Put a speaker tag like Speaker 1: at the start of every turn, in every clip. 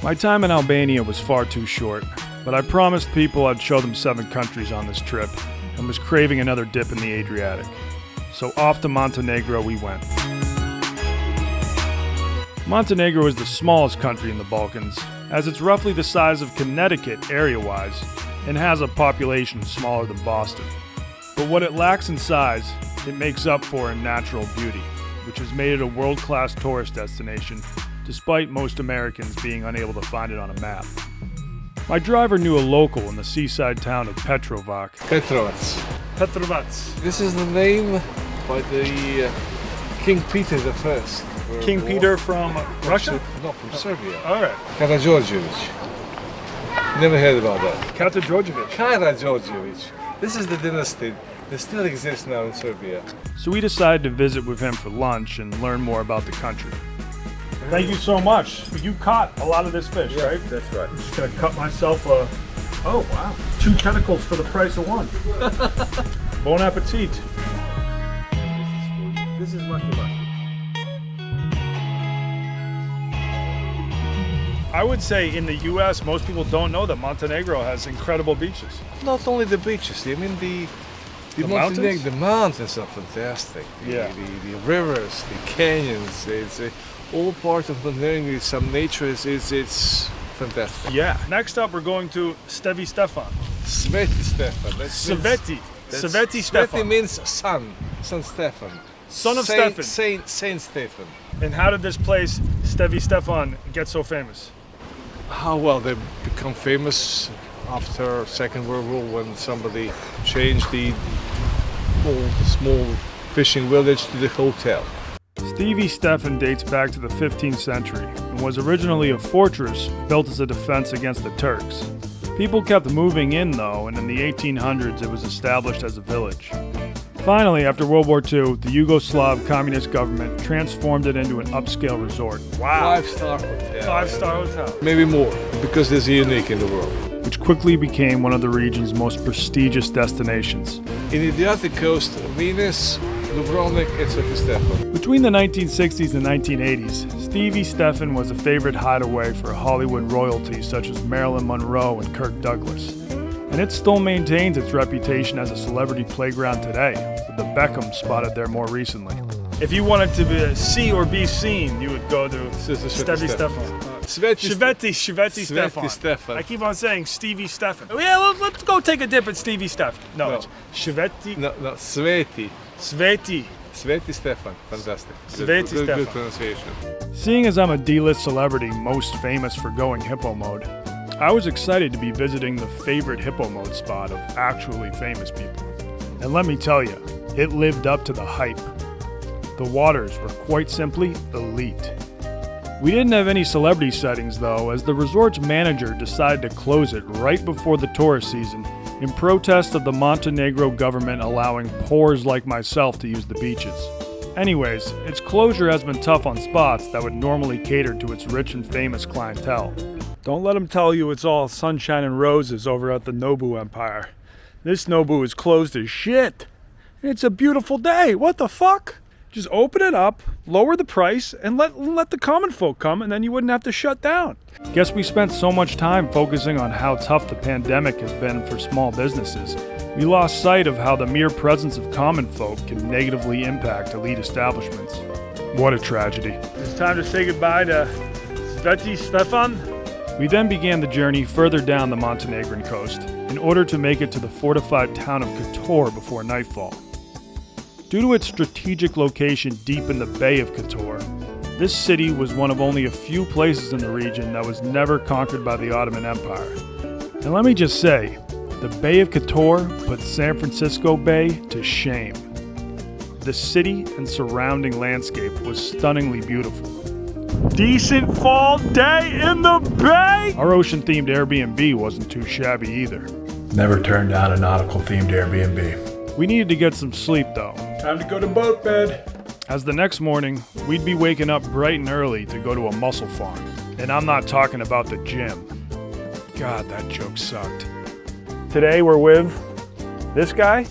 Speaker 1: My time in Albania was far too short, but I promised people I'd show them 7 countries on this trip and was craving another dip in the Adriatic. So off to Montenegro we went. Montenegro is the smallest country in the Balkans, as it's roughly the size of Connecticut area-wise and has a population smaller than Boston. But what it lacks in size, it makes up for in natural beauty, which has made it a world-class tourist destination, despite most Americans being unable to find it on a map. My driver knew a local in the seaside town of Petrovac.
Speaker 2: Petrovac.
Speaker 3: This is the name by the King Peter I.
Speaker 2: King Peter from Russia?
Speaker 3: No, from Serbia.
Speaker 2: All right.
Speaker 3: Karađorđević. Never heard about that.
Speaker 2: Karađorđević.
Speaker 3: Karađorđević. This is the dynasty that still exists now in Serbia.
Speaker 1: So we decided to visit with him for lunch and learn more about the country.
Speaker 2: Thank you so much. You caught a lot of this fish, right?
Speaker 3: That's right.
Speaker 2: I'm just gonna cut myself a... Oh, wow. 2 tentacles for the price of 1. Bon appetit.
Speaker 3: This is Maki Maki.
Speaker 2: I would say in the U.S., most people don't know that Montenegro has incredible beaches.
Speaker 3: Not only the beaches, I mean the
Speaker 2: mountains?
Speaker 3: The mountains are fantastic.
Speaker 2: Yeah.
Speaker 3: The rivers, the canyons, it's all part of Montenegro. Some nature is fantastic.
Speaker 2: Yeah. Next up, we're going to Stevi Stefan.
Speaker 3: Sveti Stefan.
Speaker 2: Sveti. Sveti
Speaker 3: Sveti
Speaker 2: Stefan.
Speaker 3: means son Stefan.
Speaker 2: Son of
Speaker 3: Saint,
Speaker 2: Stefan.
Speaker 3: Saint Stefan.
Speaker 2: And how did this place, Stevi Stefan, get so famous?
Speaker 3: How well they become famous after Second World War when somebody changed the old small fishing village to the hotel.
Speaker 1: Stevi Stefan dates back to the 15th century and was originally a fortress built as a defense against the Turks. People kept moving in though, and in the 1800s it was established as a village. Finally, after World War II, the Yugoslav communist government transformed it into an upscale resort.
Speaker 2: Wow.
Speaker 3: 5-star hotel.
Speaker 2: 5-star hotel.
Speaker 3: Maybe more, because it's unique in the world.
Speaker 1: Which quickly became one of the region's most prestigious destinations.
Speaker 3: In the Adriatic coast, Venice, Dubrovnik, and Sveti Stefan.
Speaker 1: Between the 1960s and 1980s, Stevi Stefan was a favorite hideaway for Hollywood royalty such as Marilyn Monroe and Kirk Douglas. And it still maintains its reputation as a celebrity playground today, with the Beckham spotted there more recently.
Speaker 2: If you wanted to see or be seen, you would go to Stevi Stefan. Sveti Stefan. I keep on saying Stevie Stefan. Oh, yeah, let's go take a dip at Stevie Stefan. No, it's Sveti.
Speaker 3: No, Sveti.
Speaker 2: Sveti.
Speaker 3: Sveti Stefan. Fantastic.
Speaker 2: Sveti Stefan.
Speaker 3: Good pronunciation.
Speaker 1: Seeing as I'm a D-list celebrity most famous for going hippo mode, I was excited to be visiting the favorite hippo mode spot of actually famous people. And let me tell you, it lived up to the hype. The waters were quite simply elite. We didn't have any celebrity sightings though, as the resort's manager decided to close it right before the tourist season in protest of the Montenegro government allowing poors like myself to use the beaches. Anyways, its closure has been tough on spots that would normally cater to its rich and famous clientele. Don't let them tell you it's all sunshine and roses over at the Nobu Empire. This Nobu is closed as shit. It's a beautiful day. What the fuck? Just open it up, lower the price, and let the common folk come, and then you wouldn't have to shut down. Guess we spent so much time focusing on how tough the pandemic has been for small businesses, we lost sight of how the mere presence of common folk can negatively impact elite establishments. What a tragedy.
Speaker 2: It's time to say goodbye to Sveti Stefan.
Speaker 1: We then began the journey further down the Montenegrin coast in order to make it to the fortified town of Kotor before nightfall. Due to its strategic location deep in the Bay of Kotor, this city was one of only a few places in the region that was never conquered by the Ottoman Empire. And let me just say, the Bay of Kotor put San Francisco Bay to shame. The city and surrounding landscape was stunningly beautiful.
Speaker 2: Decent fall day in the bay!
Speaker 1: Our ocean-themed Airbnb wasn't too shabby either.
Speaker 4: Never turned down a nautical-themed Airbnb.
Speaker 1: We needed to get some sleep though.
Speaker 2: Time to go to boat bed.
Speaker 1: As the next morning, we'd be waking up bright and early to go to a mussel farm. And I'm not talking about the gym. God, that joke sucked.
Speaker 2: Today we're with this guy.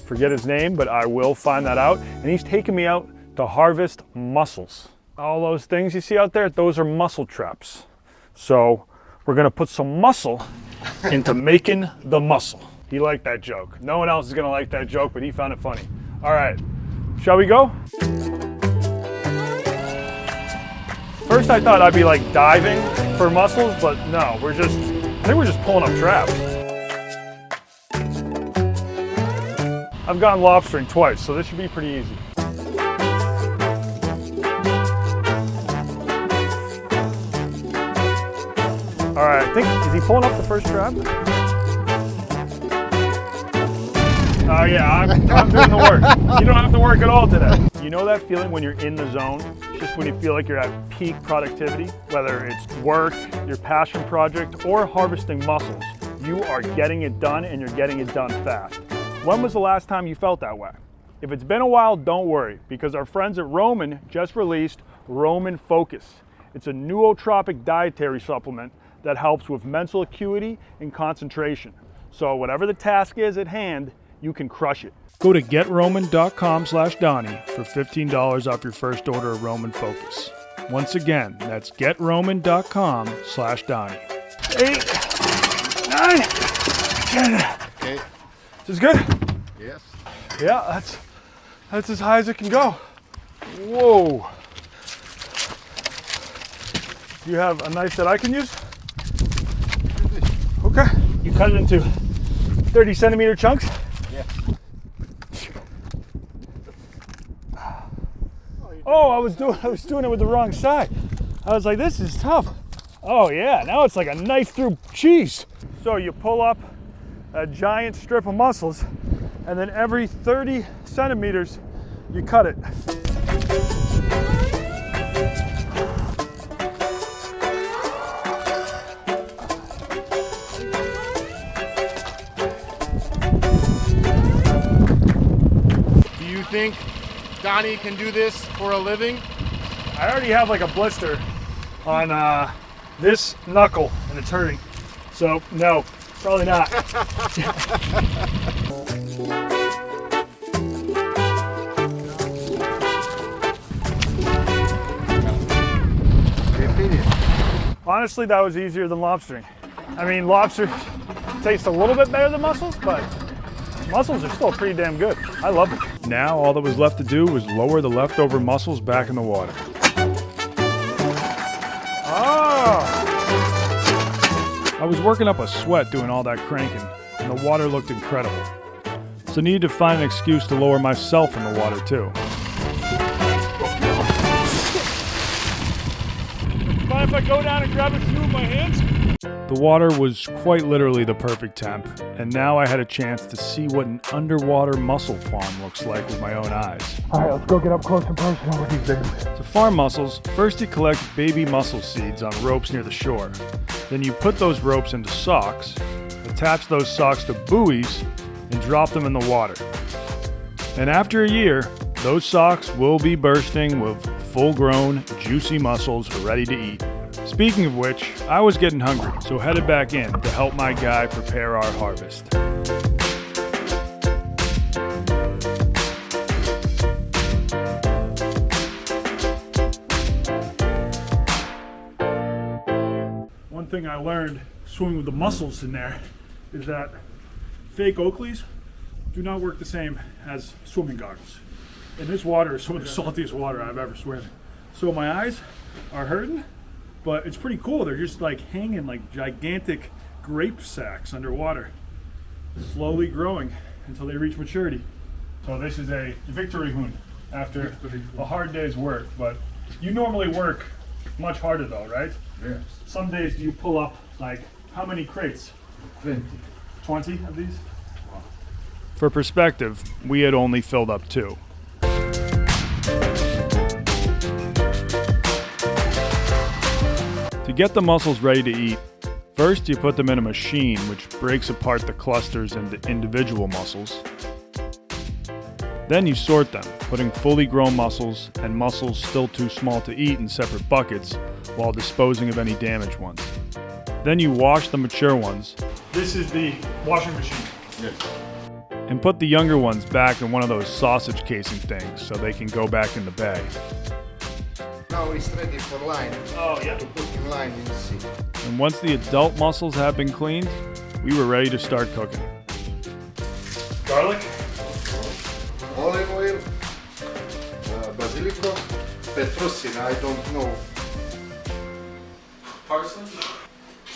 Speaker 2: Forget his name, but I will find that out. And he's taking me out to harvest mussels.
Speaker 1: All those things you see out there, those are mussel traps. So we're gonna put some muscle into making the mussel. He liked that joke. No one else is gonna like that joke, but he found it funny. All right, shall we go? First I thought I'd be like diving for mussels, but no, I think we're just pulling up traps. I've gone lobstering twice, so this should be pretty easy. All right, I think, is he pulling up the first trap? Oh yeah, I'm doing the work. You don't have to work at all today. You know that feeling when you're in the zone? Just when you feel like you're at peak productivity? Whether it's work, your passion project, or harvesting mussels, you are getting it done and you're getting it done fast. When was the last time you felt that way? If it's been a while, don't worry, because our friends at Roman just released Roman Focus. It's a nootropic dietary supplement that helps with mental acuity and concentration. So whatever the task is at hand, you can crush it. Go to GetRoman.com/Donnie for $15 off your first order of Roman Focus. Once again, that's GetRoman.com/Donnie. 8, 9, 10.
Speaker 5: Okay.
Speaker 1: Is this good?
Speaker 5: Yes.
Speaker 1: Yeah, that's as high as it can go. Whoa. You have a knife that I can use? Okay. You cut it into 30 centimeter chunks?
Speaker 5: Yeah.
Speaker 1: Oh, I was doing it with the wrong side. I was like, this is tough. Oh yeah, now it's like a knife through cheese. So you pull up a giant strip of mussels, and then every 30 centimeters, you cut it.
Speaker 5: Do you think Donnie can do this for a living?
Speaker 1: I already have like a blister on this knuckle, and it's hurting. So no, probably not. Honestly, that was easier than lobstering. I mean, lobster tastes a little bit better than mussels, but mussels are still pretty damn good. I love them. Now all that was left to do was lower the leftover mussels back in the water. Oh! I was working up a sweat doing all that cranking, and the water looked incredible. So I needed to find an excuse to lower myself in the water too. Mind if I go down and grab a few with my hands? The water was quite literally the perfect temp, and now I had a chance to see what an underwater mussel farm looks like with my own eyes.
Speaker 2: All right, let's go get up close and personal with these babies.
Speaker 1: To farm mussels, first you collect baby mussel seeds on ropes near the shore. Then you put those ropes into socks, attach those socks to buoys, and drop them in the water. And after a year, those socks will be bursting with full-grown, juicy mussels ready to eat. Speaking of which, I was getting hungry, so headed back in to help my guy prepare our harvest. One thing I learned swimming with the mussels in there is that fake Oakleys do not work the same as swimming goggles. And this water is some of the saltiest water I've ever swam in. So my eyes are hurting, but it's pretty cool. They're just like hanging like gigantic grape sacks underwater, slowly growing until they reach maturity. So this is a victory hoon after a hard day's work, but you normally work much harder though, right?
Speaker 2: Yes.
Speaker 1: Some days do you pull up like how many crates?
Speaker 2: 20.
Speaker 1: 20 of these? Wow. For perspective, we had only filled up 2. To get the mussels ready to eat, first you put them in a machine which breaks apart the clusters into individual mussels. Then you sort them, putting fully grown mussels and mussels still too small to eat in separate buckets while disposing of any damaged ones. Then you wash the mature ones. This is the washing machine.
Speaker 2: Yes.
Speaker 1: And put the younger ones back in one of those sausage casing things so they can go back in the bay.
Speaker 5: Now now it's ready for line.
Speaker 2: Oh, yeah.
Speaker 5: To put in line in the sea.
Speaker 1: And once the adult mussels had been cleaned, we were ready to start cooking.
Speaker 2: Garlic?
Speaker 5: Olive oil, basilico, petrosina, I don't know.
Speaker 6: Parsley?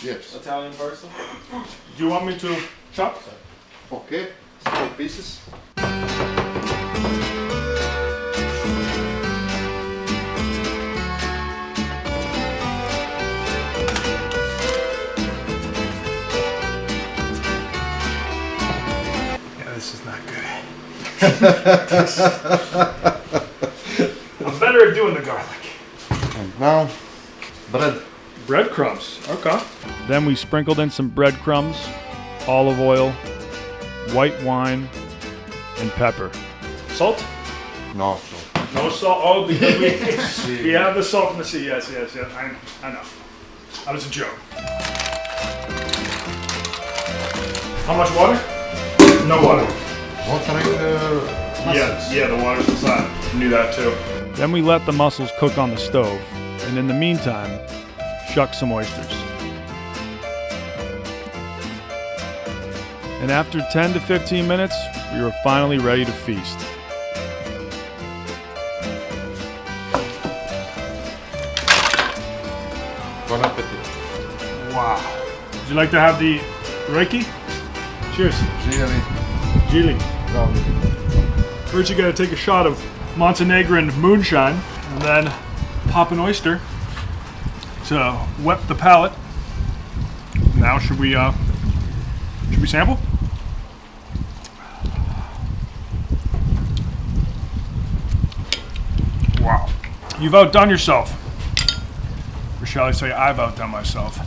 Speaker 5: Yes.
Speaker 6: Italian parsley?
Speaker 2: Do you want me to chop?
Speaker 5: Okay, small pieces.
Speaker 2: Yeah, this is not good. I'm better at doing the garlic.
Speaker 5: And now, bread.
Speaker 2: Breadcrumbs. Okay.
Speaker 1: Then we sprinkled in some breadcrumbs, olive oil, white wine, and pepper.
Speaker 2: Salt?
Speaker 5: No, so.
Speaker 2: No salt. Oh, because we have the salt from the sea. Yes. I know. That was a joke. How much water? No water.
Speaker 5: Watering the
Speaker 2: Yeah, the water's inside. I knew that too.
Speaker 1: Then we let the mussels cook on the stove, and in the meantime, shuck some oysters. And after 10 to 15 minutes, we were finally ready to feast.
Speaker 5: Bon appetit.
Speaker 2: Wow. Would you like to have the Reiki? Cheers.
Speaker 5: Really?
Speaker 2: Gili. First you gotta take a shot of Montenegrin moonshine and then pop an oyster to wet the palate. Now should we sample? Wow. You've outdone yourself. Or shall I say I've outdone myself.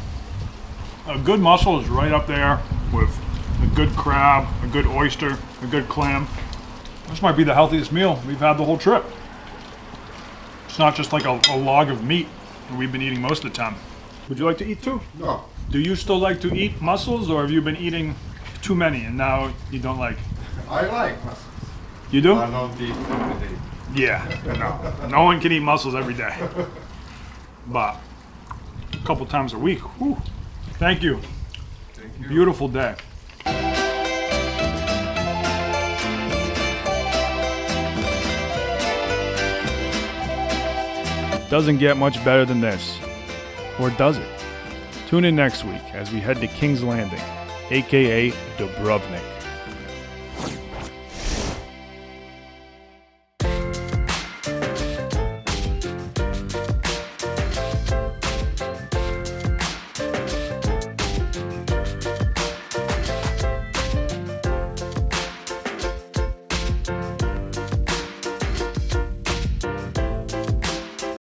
Speaker 2: A good mussel is right up there with a good crab, a good oyster, a good clam. This might be the healthiest meal we've had the whole trip. It's not just like a log of meat that we've been eating most of the time. Would you like to eat too?
Speaker 5: No.
Speaker 2: Do you still like to eat mussels, or have you been eating too many and now you don't like?
Speaker 5: I like mussels.
Speaker 2: You do?
Speaker 5: I don't eat every day.
Speaker 2: Yeah, no. No one can eat mussels every day. But a couple times a week. Whew. Thank you.
Speaker 5: Thank you.
Speaker 2: Beautiful day.
Speaker 1: Doesn't get much better than this. Or does it? Tune in next week as we head to King's Landing, aka Dubrovnik.